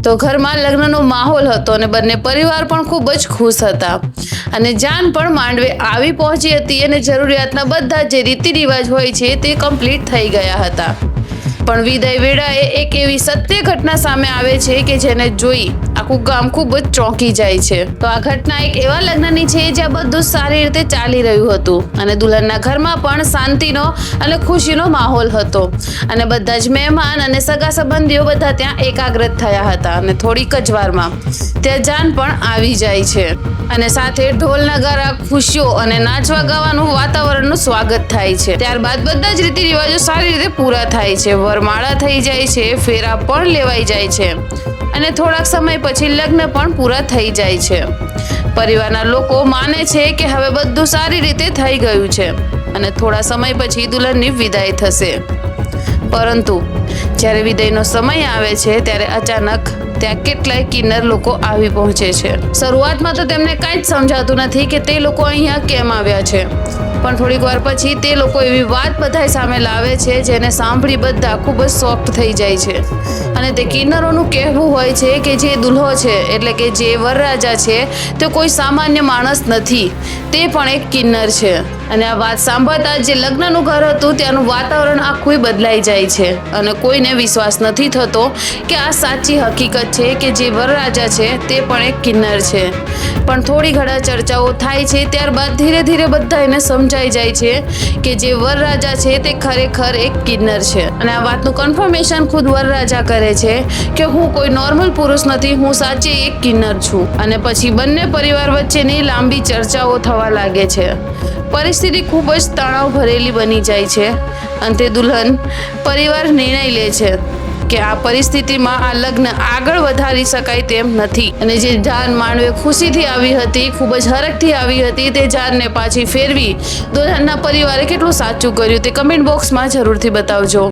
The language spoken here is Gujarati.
તો ઘરમાં લગ્નનો માહોલ હતો અને બંને પરિવાર પણ ખૂબ જ ખુશ હતા અને જાન પણ માંડવે આવી પહોંચી હતી અને જરૂરિયાતના બધા જે રીતિ રિવાજ હોય છે તે કમ્પ્લીટ થઈ ગયા હતા. પણ વિદાય વેળાએ એક એવી સત્ય ઘટના સામે આવે છે કે જેને જોઈ આખું ગામ ખૂબ જ ચોંકી જાય છે. તો આ ઘટના એક એવા લગ્નની છે જ્યાં બધું સારી રીતે ચાલી રહ્યું હતું અને દુલ્હનના ઘરમાં પણ શાંતિનો અને ખુશીનો માહોલ હતો અને બધા જ મહેમાન અને સગા સંબંધીઓ બધા ત્યાં એકાગ્રત થયા હતા અને થોડીક જ વારમાં ત્યાં જાન પણ આવી જાય છે અને સાથે ઢોલ નગારા, ખુશીઓ અને નાચવા ગાવાનું વાતાવરણનું સ્વાગત થાય છે. ત્યારબાદ બધા જ રીતિ રિવાજો સારી રીતે પૂરા થાય છે. વરમાળા થઈ જાય છે, ફેરા પણ લેવાઈ જાય છે અને થોડાક સમય પછી લગ્ન પણ પૂરા થઈ જાય છે. પરિવારના લોકો માને છે કે હવે બધું સારી રીતે થઈ ગયું છે અને થોડા સમય પછી દુલ્હનની વિદાય થશે. પરંતુ જ્યારે વિદાયનો સમય આવે છે ત્યારે અચાનક ત્યાં કેટલાય કિન્નર લોકો આવી પહોંચે છે. શરૂઆતમાં તો તેમને કાંઈ જ સમજાતું નથી કે તે લોકો અહીંયા કેમ આવ્યા છે, પણ થોડીક વાર પછી તે લોકો એવી વાત બધાય સામે લાવે છે જેને સાંભળી બધા ખૂબ જ શોક્ડ થઈ જાય છે અને તે કિન્નરોનું કહેવું હોય છે કે જે દુલ્હો છે એટલે કે જે વરરાજા છે તે કોઈ સામાન્ય માણસ નથી, તે પણ એક કિન્નર છે. અને આ વાત સાંભળતા જે લગ્નનું ઘર હતું ત્યાંનું વાતાવરણ આખું બદલાઈ જાય છે અને કોઈને વિશ્વાસ નથી થતો કે આ સાચી હકીકત છે કે જે વરરાજા છે તે પણ એક કિન્નર છે. પણ થોડી ઘણા ચર્ચાઓ થાય છે, ત્યારબાદ ધીરે ધીરે બધા એને સમજાઈ જાય છે કે જે વરરાજા છે તે ખરેખર એક કિન્નર છે અને આ વાતનું કન્ફર્મેશન ખુદ વરરાજા કરે છે કે હું કોઈ નોર્મલ પુરુષ નથી, હું સાચે એક કિન્નર છું. અને પછી બંને પરિવાર વચ્ચેની લાંબી ચર્ચાઓ થવા લાગે છે. પરિસ્થિતિ ખૂબ જ તણાવ ભરેલી બની જાય છે. અંતે દુલ્હન પરિવાર નિર્ણય લે છે કે આ પરિસ્થિતિમાં આ લગ્ન આગળ વધારી શકાય તેમ નથી અને જે જાન માંડવે ખુશીથી આવી હતી, ખૂબ જ હરખથી આવી હતી, તે જાનને પાછી ફેરવી દુલ્હનના પરિવારે કેટલું સાચું કર્યું તે કમેન્ટ બોક્સમાં જરૂરથી બતાવજો.